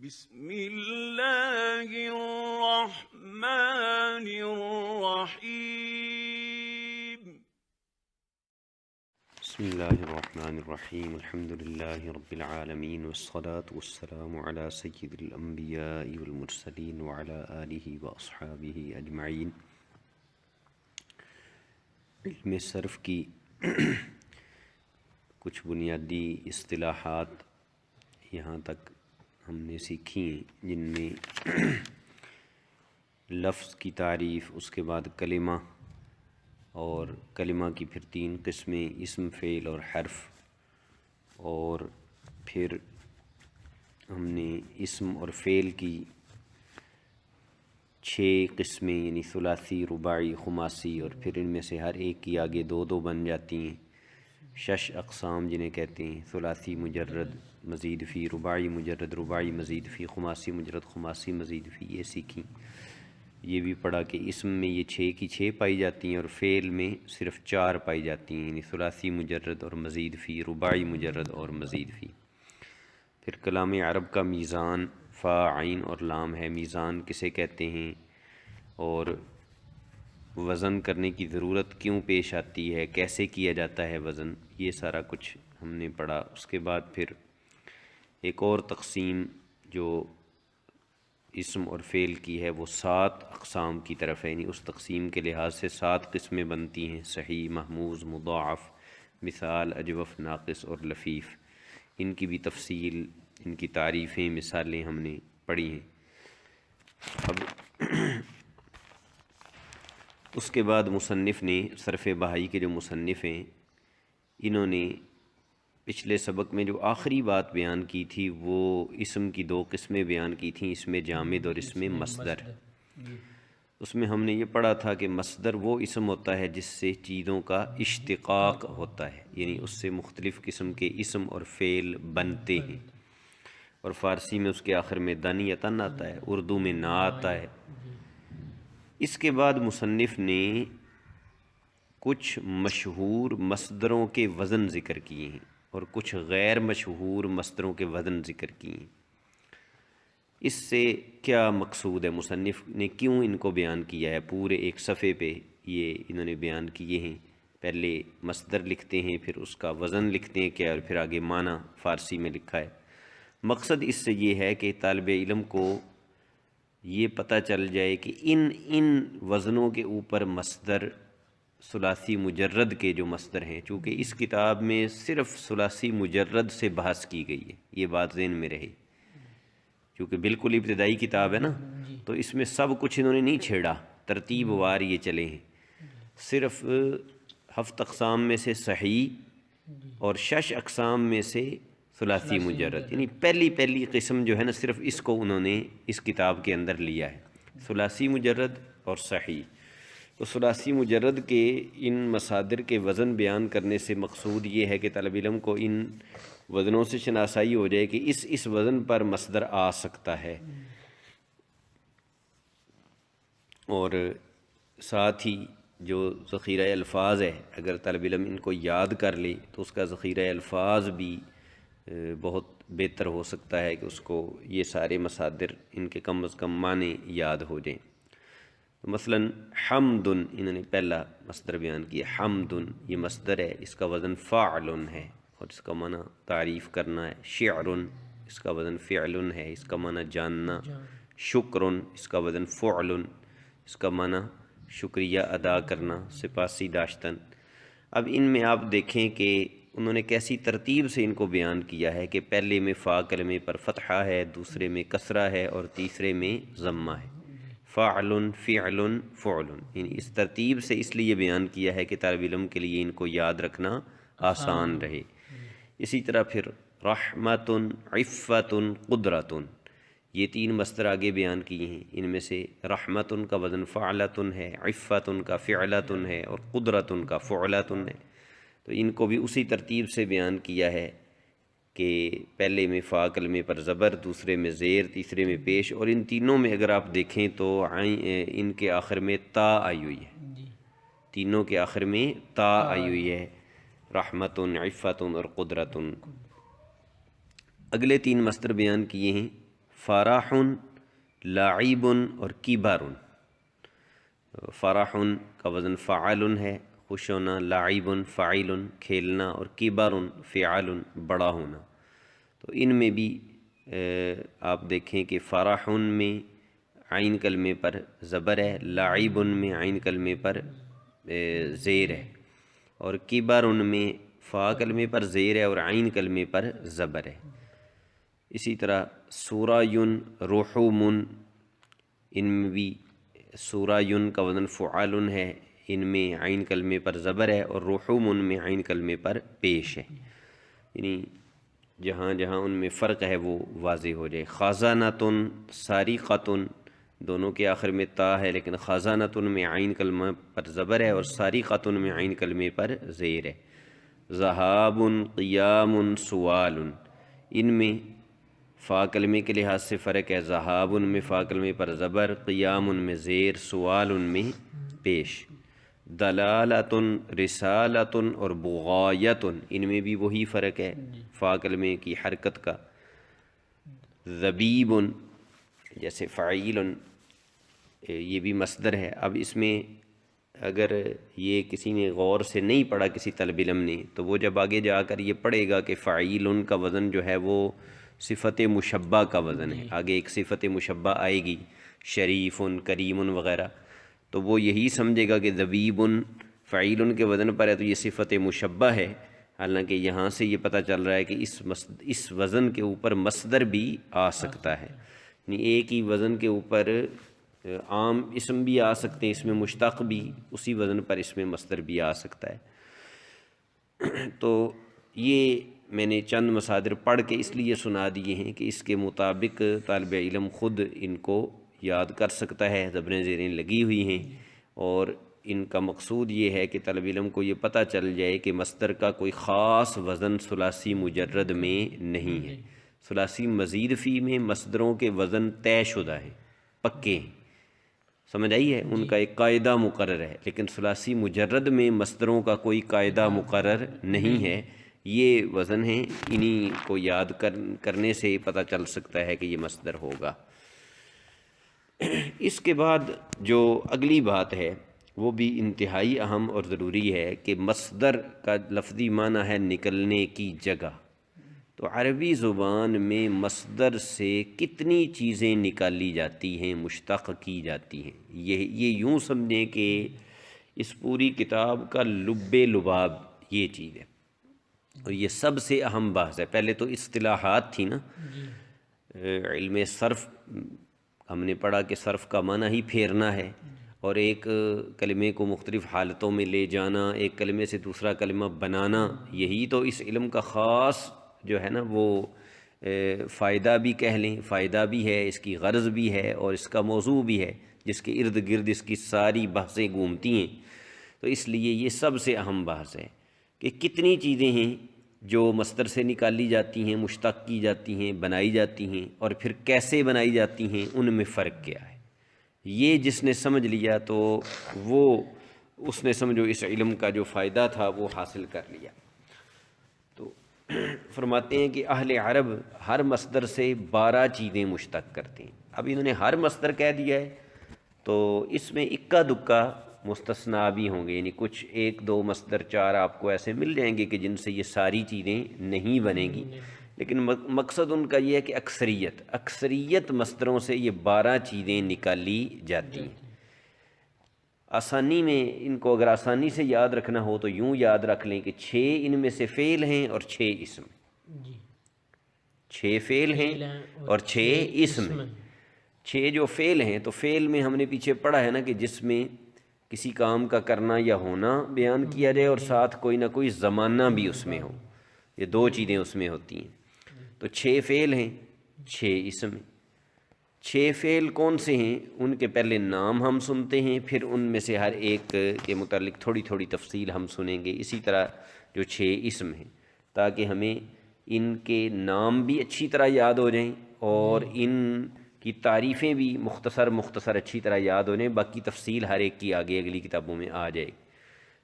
بسم اللہ الرحمن الرحیم بسم اللہ الرحمن الرحیم الحمد للہ رب العالمین والصلاة والسلام علی سید الانبیاء والمرسلین وعلی آلہ واصحابہ اجمعین۔ علم صرف کی کچھ بنیادی اصطلاحات یہاں تک ہم نے سیکھی ہیں، جن میں لفظ کی تعریف، اس کے بعد کلمہ، اور کلمہ کی پھر 3 قسمیں، اسم، فعل اور حرف، اور پھر ہم نے اسم اور فعل کی 6 قسمیں، یعنی ثلاثی، رباعی، خماسی، اور پھر ان میں سے ہر ایک کی آگے 2 بن جاتی ہیں، 6 اقسام جنہیں کہتے ہیں، ثلاثی مجرد، مزید فی، رباعی مجرد، رباعی مزید فی، خماسی مجرد، خماسی مزید فی، یہ سیکھیں۔ یہ بھی پڑھا کہ اسم میں یہ 6 کی 6 پائی جاتی ہیں، اور فعل میں صرف 4 پائی جاتی ہیں، یعنی ثلاثی مجرد اور مزید فی، رباعی مجرد اور مزید فی۔ پھر کلام عرب کا میزان، فا، عین اور لام ہے۔ میزان کسے کہتے ہیں اور وزن کرنے کی ضرورت کیوں پیش آتی ہے، کیسے کیا جاتا ہے وزن، یہ سارا کچھ ہم نے پڑھا۔ اس کے بعد پھر ایک اور تقسیم جو اسم اور فعل کی ہے، وہ 7 اقسام کی طرف ہے، یعنی اس تقسیم کے لحاظ سے 7 قسمیں بنتی ہیں: صحیح، محموز، مضاعف، مثال، اجوف، ناقص اور لفیف۔ ان کی بھی تفصیل، ان کی تعریفیں، مثالیں ہم نے پڑھی ہیں۔ اب اس کے بعد مصنف نے، صرف بہائی کے جو مصنف ہیں، انہوں نے پچھلے سبق میں جو آخری بات بیان کی تھی، وہ اسم کی 2 قسمیں بیان کی تھیں، اس میں جامد اور اس میں مصدر۔ اس میں ہم نے یہ پڑھا تھا کہ مصدر وہ اسم ہوتا ہے جس سے چیزوں کا اشتقاق ہوتا ہے، یعنی اس سے مختلف قسم کے اسم اور فعل بنتے ہیں، اور فارسی میں اس کے آخر میں دن یا تن آتا ہے، اردو میں نا آتا ہے۔ اس کے بعد مصنف نے کچھ مشہور مصدروں کے وزن ذکر کیے ہیں اور کچھ غیر مشہور مصدروں کے وزن ذکر کیے ہیں۔ اس سے کیا مقصود ہے، مصنف نے کیوں ان کو بیان کیا ہے؟ پورے ایک صفحے پہ یہ انہوں نے بیان کیے ہیں۔ پہلے مصدر لکھتے ہیں، پھر اس کا وزن لکھتے ہیں کیا، اور پھر آگے معنی فارسی میں لکھا ہے۔ مقصد اس سے یہ ہے کہ طالب علم کو یہ پتہ چل جائے کہ ان وزنوں کے اوپر مصدر، ثلاثی مجرد کے جو مصدر ہیں، چونکہ اس کتاب میں صرف ثلاثی مجرد سے بحث کی گئی ہے، یہ بات ذہن میں رہے، کیونکہ بالکل ابتدائی کتاب ہے نا، تو اس میں سب کچھ انہوں نے نہیں چھیڑا، ترتیب وار یہ چلے ہیں۔ صرف 7 اقسام میں سے صحیح اور 6 اقسام میں سے ثلاثی مجرد، یعنی پہلی قسم جو ہے نا، صرف اس کو انہوں نے اس کتاب کے اندر لیا ہے، ثلاثی مجرد اور صحیح۔ تو ثلاثی مجرد کے ان مصادر کے وزن بیان کرنے سے مقصود یہ ہے کہ طالب علم کو ان وزنوں سے شناسائی ہو جائے کہ اس وزن پر مصدر آ سکتا ہے، اور ساتھ ہی جو ذخیرہ الفاظ ہے، اگر طالب علم ان کو یاد کر لے تو اس کا ذخیرہ الفاظ بھی بہت بہتر ہو سکتا ہے کہ اس کو یہ سارے مصادر، ان کے کم از کم معنی یاد ہو جائیں۔ مثلا حمد، انہوں نے پہلا مصدر بیان کیا، حمد، یہ مصدر ہے، اس کا وزن فاعل ہے اور اس کا معنی تعریف کرنا ہے۔ شعر، اس کا وزن فعل ہے، اس کا معنی جاننا۔ شکر، اس کا وزن فعل، اس کا معنی شکریہ ادا کرنا، سپاسی داشتن۔ اب ان میں آپ دیکھیں کہ انہوں نے کیسی ترتیب سے ان کو بیان کیا ہے کہ پہلے میں فا کلمے پر فتحہ ہے، دوسرے میں کسرہ ہے، اور تیسرے میں ضمہ ہے۔ فاعل، فعل، فعل، یعنی اس ترتیب سے اس لیے بیان کیا ہے کہ طالب علم کے لیے ان کو یاد رکھنا آسان رہے۔ اسی طرح پھر رحمت، عفت، قدرت، یہ 3 مصدر آگے بیان کیے ہیں، ان میں سے رحمت کا وزن فعلت ہے، عفت کا فعلت ہے، اور قدرت کا فعلت ہے۔ تو ان کو بھی اسی ترتیب سے بیان کیا ہے کہ پہلے میں فا کلمے پر زبر، دوسرے میں زیر، تیسرے میں پیش، اور ان تینوں میں اگر آپ دیکھیں تو ان کے آخر میں تا آئی ہوئی ہے، تینوں کے آخر میں تا آئی ہوئی ہے، رحمت، عفت اور قدرت۔ اگلے 3 مصدر بیان کیے ہیں، فرح لاعب اور کبر. فرح کا وزن فعل ہے، خوش ہونا، لاعب فاعل کھیلنا، اور کبر فعل بڑا ہونا. تو ان میں بھی آپ دیکھیں کہ فرح میں عین کلمے پر زبر ہے، لاعب میں عین کلمے پر زیر ہے، اور کبر میں فا کلمے پر زیر ہے اور عین کلمے پر زبر ہے. اسی طرح سورایٌ رحوم، ان میں بھی سورایٌ کا وزن فعال ہے، ان میں عین کلمے پر زبر ہے اور رحوم میں عین کلمے پر پیش ہے. یعنی جہاں جہاں ان میں فرق ہے وہ واضح ہو جائے. خازانۃ سارقۃ، دونوں کے آخر میں تا ہے لیکن خازانۃ میں عین کلمہ پر زبر ہے اور سارقۃ میں عین کلمے پر زیر ہے. ذہاب قیام سوال، ان میں فا کلمے کے لحاظ سے فرق ہے. ذہاب میں فا کلمے پر زبر، قیام میں زیر، سوال میں پیش. دلالۃ رسالۃ اور بغایۃ، ان میں بھی وہی فرق ہے فا کلمے کی حرکت کا. ذبیب جیسے فعیل، یہ بھی مصدر ہے. اب اس میں اگر یہ کسی نے غور سے نہیں پڑھا کسی طالب علم نے، تو وہ جب آگے جا کر یہ پڑھے گا کہ فعیل کا وزن جو ہے وہ صفت مشبہ کا وزن ہے، آگے ایک صفت مشبہ آئے گی شریف کریم وغیرہ، تو وہ یہی سمجھے گا کہ ذبیب فعیل کے وزن پر ہے تو یہ صفت مشبہ ہے. حالانکہ یہاں سے یہ پتہ چل رہا ہے کہ اس وزن کے اوپر مصدر بھی آ سکتا ہے. یعنی ایک ہی وزن کے اوپر عام اسم بھی آ سکتے ہیں، اس میں مشتق بھی، اسی وزن پر اس میں مصدر بھی آ سکتا ہے. تو یہ میں نے چند مصادر پڑھ کے اس لیے سنا دیے ہیں کہ اس کے مطابق طالب علم خود ان کو یاد کر سکتا ہے. زبریں زیریں لگی ہوئی ہیں اور ان کا مقصود یہ ہے کہ طالب علم کو یہ پتہ چل جائے کہ مصدر کا کوئی خاص وزن ثلاثی مجرد میں نہیں ہے. ثلاثی مزید فی میں مصدروں کے وزن طے شدہ ہیں، پکے ہیں، سمجھ آئی ہے، ان کا ایک قاعدہ مقرر ہے. لیکن ثلاثی مجرد میں مصدروں کا کوئی قاعدہ مقرر نہیں ہے. یہ وزن ہیں، انہی کو یاد کرنے سے پتہ چل سکتا ہے کہ یہ مصدر ہوگا. اس کے بعد جو اگلی بات ہے وہ بھی انتہائی اہم اور ضروری ہے کہ مصدر کا لفظی معنی ہے نکلنے کی جگہ. تو عربی زبان میں مصدر سے کتنی چیزیں نکالی جاتی ہیں، مشتق کی جاتی ہیں. یہ یوں سمجھیں کہ اس پوری کتاب کا لب لباب یہ چیز ہے اور یہ سب سے اہم بحث ہے. پہلے تو اصطلاحات تھی نا، علم صرف ہم نے پڑھا کہ صرف کا معنی ہی پھیرنا ہے اور ایک کلمے کو مختلف حالتوں میں لے جانا، ایک کلمے سے دوسرا کلمہ بنانا، یہی تو اس علم کا خاص جو ہے نا وہ فائدہ بھی کہہ لیں، فائدہ بھی ہے، اس کی غرض بھی ہے اور اس کا موضوع بھی ہے جس کے ارد گرد اس کی ساری بحثیں گھومتی ہیں. تو اس لیے یہ سب سے اہم بحث ہے کہ کتنی چیزیں ہیں جو مصدر سے نکالی جاتی ہیں، مشتق کی جاتی ہیں، بنائی جاتی ہیں، اور پھر کیسے بنائی جاتی ہیں، ان میں فرق کیا ہے. یہ جس نے سمجھ لیا تو وہ اس نے سمجھو اس علم کا جو فائدہ تھا وہ حاصل کر لیا. تو فرماتے ہیں کہ اہل عرب ہر مصدر سے 12 چیزیں مشتق کرتے ہیں. اب انہوں نے ہر مصدر کہہ دیا ہے تو اس میں اکا دکا مستثنا بھی ہوں گے، یعنی کچھ 1 2 مصدر 4 آپ کو ایسے مل جائیں گے کہ جن سے یہ ساری چیزیں نہیں بنیں گی. لیکن مقصد ان کا یہ ہے کہ اکثریت مصدروں سے یہ 12 چیزیں نکالی جاتی ہیں. آسانی میں ان کو اگر آسانی سے یاد رکھنا ہو تو یوں یاد رکھ لیں کہ 6 ان میں سے فعل ہیں اور 6 اسم. 6 فعل ہیں اور 6 اسم ہیں. 6 جو فعل ہیں تو فعل میں ہم نے پیچھے پڑھا ہے نا کہ جس میں کسی کام کا کرنا یا ہونا بیان کیا جائے اور ساتھ کوئی نہ کوئی زمانہ بھی اس میں ہو، یہ 2 چیزیں اس میں ہوتی ہیں. تو 6 فعل ہیں، 6 اسم ہیں. 6 فعل کون سے ہیں ان کے پہلے نام ہم سنتے ہیں، پھر ان میں سے ہر ایک کے متعلق تھوڑی تھوڑی تفصیل ہم سنیں گے. اسی طرح جو 6 اسم ہیں تاکہ ہمیں ان کے نام بھی اچھی طرح یاد ہو جائیں اور ان کی تعریفیں بھی مختصر اچھی طرح یاد ہو جائیں. باقی تفصیل ہر ایک کی آگے اگلی کتابوں میں آ جائے.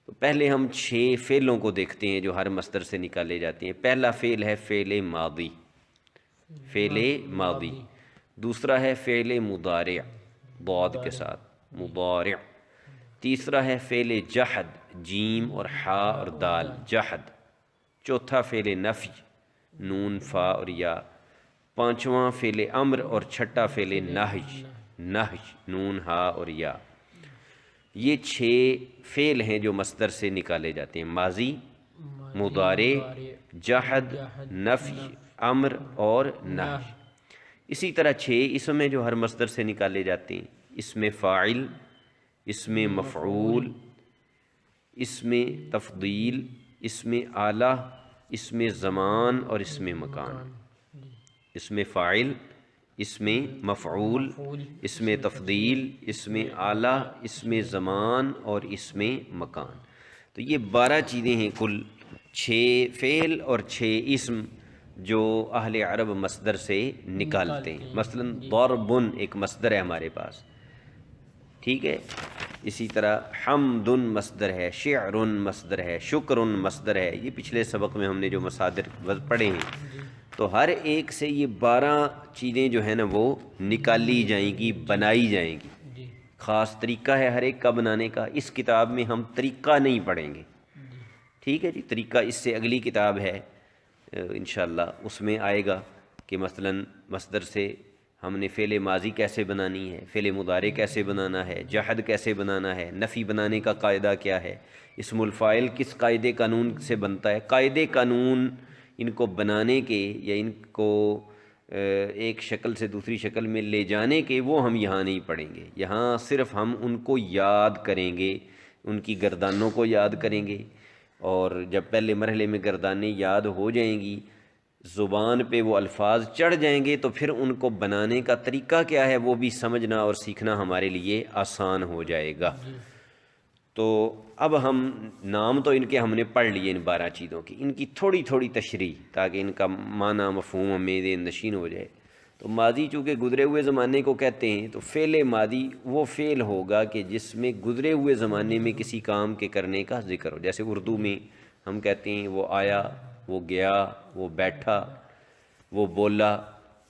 تو پہلے ہم 6 فعلوں کو دیکھتے ہیں جو ہر مصدر سے نکالے جاتے ہیں. پہلا فعل ہے فعل ماضی. فعل ماضی دوسرا ہے فعل مضارع ضاد کے ساتھ مضارع، تیسرا ہے فعل جحد جیم اور حا اور دال جحد، چوتھا فعل نفی نون فا اور یا، پانچواں فعل امر اور چھٹا فعل نہج نہج نون ہا اور یا۔ یہ 6 فعل ہیں جو مصدر سے نکالے جاتے ہیں، ماضی، مضارع، جحد، نفی، امر اور نہج۔ اسی طرح 6 اسم ہیں جو ہر مصدر سے نکالے جاتے ہیں، اسم فاعل، اسم مفعول، اسم تفضیل، اسم آلہ، اسم زمان اور اسم مکان۔ اسم فاعل، اسم مفعول، اسم تفضیل، اسم آلہ، اسم زمان اور اسم مکان۔ تو یہ 12 چیزیں ہیں، کل 6 فعل اور 6 اسم جو اہل عرب مصدر سے نکالتے ہیں۔ مثلا ضرب ایک مصدر ہے ہمارے پاس، ٹھیک ہے، اسی طرح حمد مصدر ہے، شعر مصدر ہے، شکر مصدر ہے، یہ پچھلے سبق میں ہم نے جو مصادر پڑھے ہیں۔ تو ہر ایک سے یہ 12 چیزیں جو ہیں نا وہ نکالی جائیں گی، بنائی جائیں گی، خاص طریقہ ہے ہر ایک کا بنانے کا۔ اس کتاب میں ہم طریقہ نہیں پڑھیں گے، ٹھیک ہے جی، طریقہ اس سے اگلی کتاب ہے انشاءاللہ، اس میں آئے گا کہ مثلا مصدر سے ہم نے فعل ماضی کیسے بنانی ہے، فعل مضارع کیسے بنانا ہے، جحد کیسے بنانا ہے، نفی بنانے کا قاعدہ کیا ہے، اسم الفاعل کس قاعدے قانون سے بنتا ہے۔ قاعدے قانون ان کو بنانے کے یا ان کو ایک شکل سے دوسری شکل میں لے جانے کے وہ ہم یہاں نہیں پڑھیں گے، یہاں صرف ہم ان کو یاد کریں گے، ان کی گردانوں کو یاد کریں گے، اور جب پہلے مرحلے میں گردانیں یاد ہو جائیں گی، زبان پہ وہ الفاظ چڑھ جائیں گے، تو پھر ان کو بنانے کا طریقہ کیا ہے وہ بھی سمجھنا اور سیکھنا ہمارے لیے آسان ہو جائے گا۔ تو اب ہم نام تو ان کے ہم نے پڑھ لیے ان 12 چیزوں کی، ان کی تھوڑی تھوڑی تشریح تاکہ ان کا معنی مفہوم ہمیں ذہن نشین ہو جائے۔ تو ماضی چونکہ گزرے ہوئے زمانے کو کہتے ہیں، تو فعل ماضی وہ فعل ہوگا کہ جس میں گزرے ہوئے زمانے میں کسی کام کے کرنے کا ذکر ہو، جیسے اردو میں ہم کہتے ہیں وہ آیا، وہ گیا، وہ بیٹھا، وہ بولا،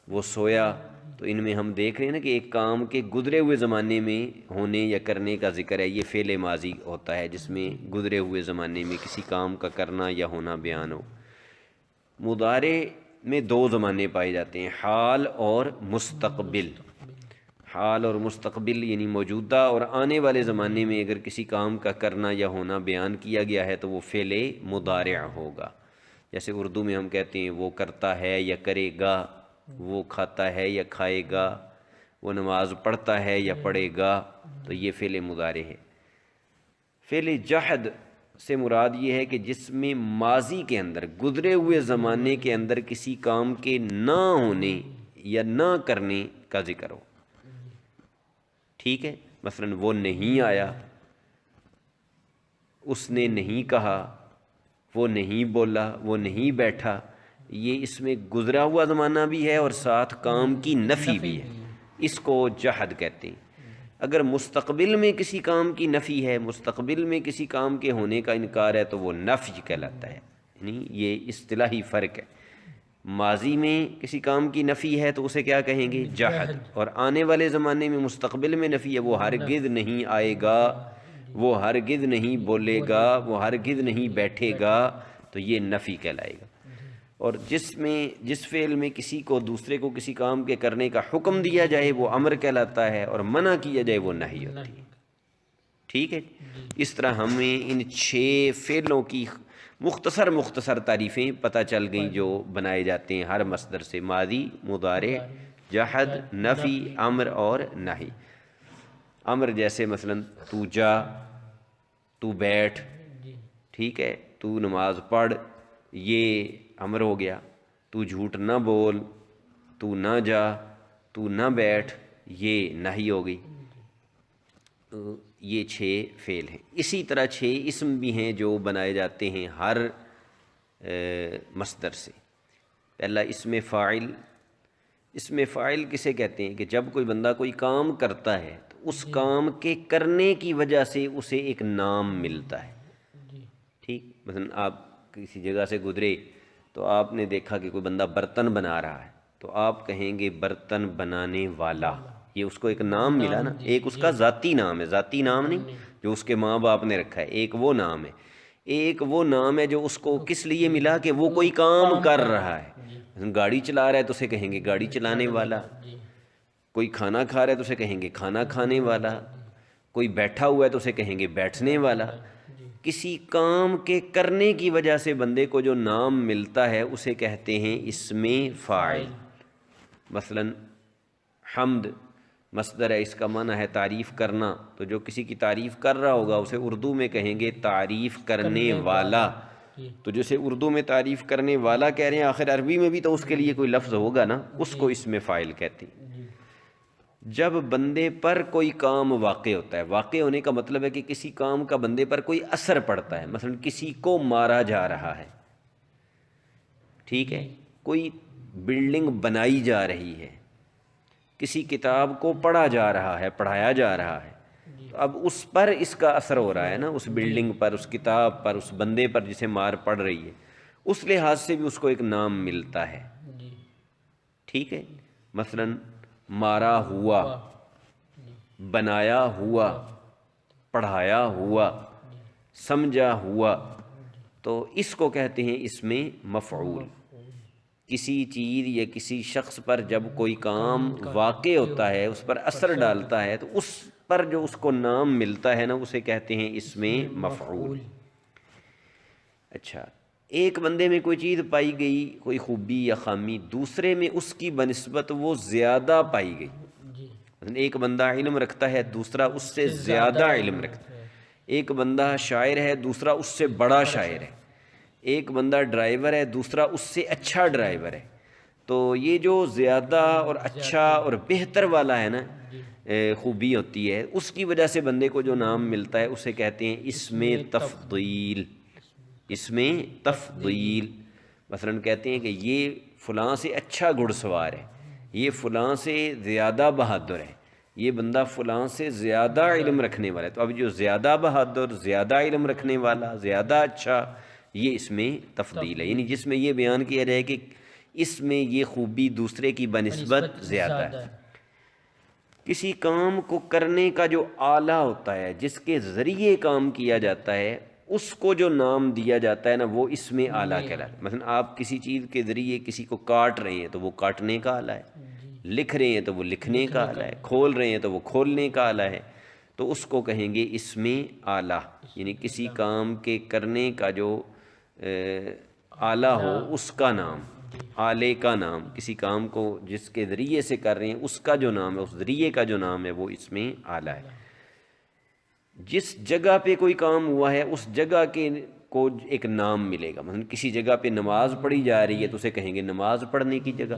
وہ سویا۔ تو ان میں ہم دیکھ رہے ہیں نا کہ ایک کام کے گزرے ہوئے زمانے میں ہونے یا کرنے کا ذکر ہے، یہ فعل ماضی ہوتا ہے جس میں گزرے ہوئے زمانے میں کسی کام کا کرنا یا ہونا بیان ہو۔ مضارع میں 2 زمانے پائے جاتے ہیں، حال اور مستقبل۔ حال اور مستقبل یعنی موجودہ اور آنے والے زمانے میں اگر کسی کام کا کرنا یا ہونا بیان کیا گیا ہے تو وہ فعل مضارع ہوگا۔ جیسے اردو میں ہم کہتے ہیں وہ کرتا ہے یا کرے گا، وہ کھاتا ہے یا کھائے گا، وہ نماز پڑھتا ہے یا پڑھے گا، تو یہ فعل مضارع ہے۔ فعل جحد سے مراد یہ ہے کہ جس میں ماضی کے اندر گزرے ہوئے زمانے کے اندر کسی کام کے نہ ہونے یا نہ کرنے کا ذکر ہو، ٹھیک ہے، مثلا وہ نہیں آیا، اس نے نہیں کہا، وہ نہیں بولا، وہ نہیں بیٹھا، یہ اس میں گزرا ہوا زمانہ بھی ہے اور ساتھ کام کی نفی بھی ہے، اس کو جحد کہتے ہیں۔ اگر مستقبل میں کسی کام کی نفی ہے، مستقبل میں کسی کام کے ہونے کا انکار ہے تو وہ نفی کہلاتا ہے، یعنی یہ اصطلاحی فرق ہے۔ ماضی میں کسی کام کی نفی ہے تو اسے کیا کہیں گے؟ جحد، اور آنے والے زمانے میں مستقبل میں نفی ہے، وہ ہرگز نہیں آئے گا، وہ ہرگز نہیں بولے گا، وہ ہرگز نہیں بیٹھے گا، تو یہ نفی کہلائے گا۔ اور جس فعل میں کسی کو دوسرے کو کسی کام کے کرنے کا حکم دیا جائے وہ امر کہلاتا ہے، اور منع کیا جائے وہ نہی ہوتی ہے، ٹھیک ہے۔ اس طرح ہمیں ان 6 فعلوں کی مختصر تعریفیں پتہ چل گئیں جو بنائے جاتے ہیں ہر مصدر سے، ماضی، مضارع، جحد، نفی، امر اور نہی۔ امر جیسے مثلا تو جا، تو بیٹھ، ٹھیک ہے، تو نماز پڑھ، یہ امر ہو گیا۔ تو جھوٹ نہ بول، تو نہ جا، تو نہ بیٹھ، یہ نہی ہو گئی۔ یہ 6 فعل ہیں۔ اسی طرح 6 اسم بھی ہیں جو بنائے جاتے ہیں ہر مصدر سے۔ پہلا اسم فاعل۔ اسم فاعل کسے کہتے ہیں کہ جب کوئی بندہ کوئی کام کرتا ہے تو اس کام کے کرنے کی وجہ سے اسے ایک نام ملتا ہے، ٹھیک، مثلا آپ کسی جگہ سے گزرے تو آپ نے دیکھا کہ کوئی بندہ برتن بنا رہا ہے، تو آپ کہیں گے برتن بنانے والا، یہ اس کو ایک نام ملا نا، ایک اس کا ذاتی نام ہے، ذاتی نام نہیں جو اس کے ماں باپ نے رکھا ہے، ایک وہ نام ہے، ایک وہ نام ہے جو اس کو کس لیے ملا کہ وہ کوئی کام کر رہا ہے، گاڑی چلا رہا ہے تو اسے کہیں گے گاڑی چلانے والا، کوئی کھانا کھا رہا ہے تو اسے کہیں گے کھانا کھانے والا، کوئی بیٹھا ہوا ہے تو اسے کہیں گے بیٹھنے والا۔ کسی کام کے کرنے کی وجہ سے بندے کو جو نام ملتا ہے اسے کہتے ہیں اسم فاعل۔ مثلا حمد مصدر ہے، اس کا معنی ہے تعریف کرنا، تو جو کسی کی تعریف کر رہا ہوگا اسے اردو میں کہیں گے تعریف کرنے والا۔ تو جیسے اردو میں تعریف کرنے والا کہہ رہے ہیں، آخر عربی میں بھی تو اس کے لیے کوئی لفظ ہوگا نا، اس کو اسم فاعل کہتے ہیں۔ جب بندے پر کوئی کام واقع ہوتا ہے، واقع ہونے کا مطلب ہے کہ کسی کام کا بندے پر کوئی اثر پڑتا ہے، مثلا کسی کو مارا جا رہا ہے، ٹھیک ہے، کوئی بلڈنگ بنائی جا رہی ہے، کسی کتاب کو پڑھا جا رہا ہے، پڑھایا جا رہا ہے، تو اب اس پر اس کا اثر ہو رہا ہے نا، اس بلڈنگ پر، اس کتاب پر، اس بندے پر جسے مار پڑ رہی ہے، اس لحاظ سے بھی اس کو ایک نام ملتا ہے، ٹھیک ہے۔ مثلا مارا ہوا، بنایا ہوا، پڑھایا ہوا، سمجھا ہوا، تو اس کو کہتے ہیں اسم مفعول۔ کسی چیز یا کسی شخص پر جب کوئی کام واقع ہوتا ہے، اس پر اثر ڈالتا ہے، تو اس پر جو اس کو نام ملتا ہے نا اسے کہتے ہیں اسم مفعول۔ اچھا، ایک بندے میں کوئی چیز پائی گئی، کوئی خوبی یا خامی، دوسرے میں اس کی بنسبت وہ زیادہ پائی گئی، مثلا ایک بندہ علم رکھتا ہے، دوسرا اس سے زیادہ علم رکھتا ہے، ایک بندہ شاعر ہے، دوسرا اس سے بڑا شاعر ہے، ایک بندہ ڈرائیور ہے، دوسرا اس سے اچھا ڈرائیور ہے، تو یہ جو زیادہ اور اچھا اور بہتر والا ہے نا خوبی ہوتی ہے، اس کی وجہ سے بندے کو جو نام ملتا ہے اسے کہتے ہیں اسم تفضیل۔ اسم تفضیل، مثلا کہتے ہیں کہ یہ فلاں سے اچھا گھڑ سوار ہے، یہ فلاں سے زیادہ بہادر ہے، یہ بندہ فلاں سے زیادہ علم رکھنے والا ہے، تو اب جو زیادہ بہادر، زیادہ علم رکھنے والا، زیادہ اچھا، یہ اس میں تفضیل ہے، یعنی جس میں یہ بیان کیا جائے کہ اس میں یہ خوبی دوسرے کی بنسبت زیادہ ہے۔ کسی کام کو کرنے کا جو آلہ ہوتا ہے، جس کے ذریعے کام کیا جاتا ہے، اس کو جو نام دیا جاتا ہے نا وہ اسم آلہ کہلاتا ہے۔ مثلا آپ کسی چیز کے ذریعے کسی کو کاٹ رہے ہیں تو وہ کاٹنے کا آلہ ہے، لکھ رہے ہیں تو وہ لکھنے کا آلہ ہے، کھول رہے ہیں تو وہ کھولنے کا آلہ ہے، تو اس کو کہیں گے اسم آلہ، یعنی کسی کام کے کرنے کا جو آلہ ہو اس کا نام، آلے کا نام، کسی کام کو جس کے ذریعے سے کر رہے ہیں اس کا جو نام ہے، اس ذریعے کا جو نام ہے وہ اسم آلہ ہے۔ جس جگہ پہ کوئی کام ہوا ہے اس جگہ کے کو ایک نام ملے گا، مثلا کسی جگہ پہ نماز پڑھی جا رہی ہے تو اسے کہیں گے نماز پڑھنے کی جگہ،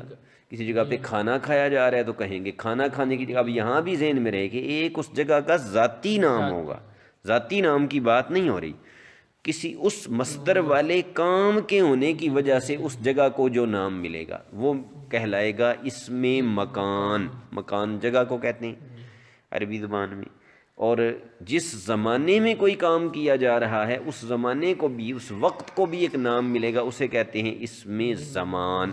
کسی جگہ پہ کھانا کھایا جا رہا ہے تو کہیں گے کھانا کھانے کی جگہ۔ اب یہاں بھی ذہن میں رہے کہ ایک اس جگہ کا ذاتی نام ہوگا، ذاتی نام کی بات نہیں ہو رہی، کسی اس مصدر والے کام کے ہونے کی وجہ سے اس جگہ کو جو نام ملے گا وہ کہلائے گا اسم مکان۔ مکان جگہ کو کہتے ہیں عربی زبان میں، اور جس زمانے میں کوئی کام کیا جا رہا ہے اس زمانے کو بھی، اس وقت کو بھی ایک نام ملے گا، اسے کہتے ہیں اسم زمان،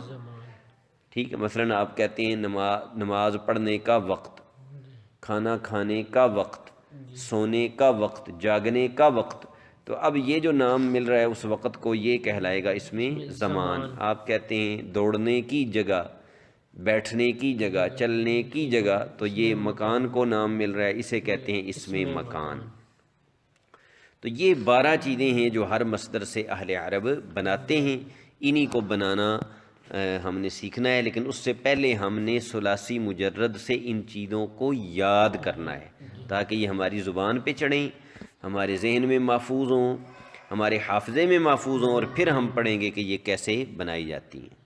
ٹھیک ہے۔ مثلا آپ کہتے ہیں نماز پڑھنے کا وقت، کھانا کھانے کا وقت، سونے کا وقت، جاگنے کا وقت، تو اب یہ جو نام مل رہا ہے اس وقت کو یہ کہلائے گا اسم زمان۔ آپ کہتے ہیں دوڑنے کی جگہ، بیٹھنے کی جگہ، چلنے کی جگہ، تو یہ مکان کو نام مل رہا ہے، اسے کہتے ہیں اسم مکان۔ تو یہ 12 چیزیں ہیں جو ہر مصدر سے اہل عرب بناتے ہیں، انہی کو بنانا ہم نے سیکھنا ہے، لیکن اس سے پہلے ہم نے ثلاثی مجرد سے ان چیزوں کو یاد کرنا ہے تاکہ یہ ہماری زبان پہ چڑھیں، ہمارے ذہن میں محفوظ ہوں، ہمارے حافظے میں محفوظ ہوں، اور پھر ہم پڑھیں گے کہ یہ کیسے بنائی جاتی ہیں۔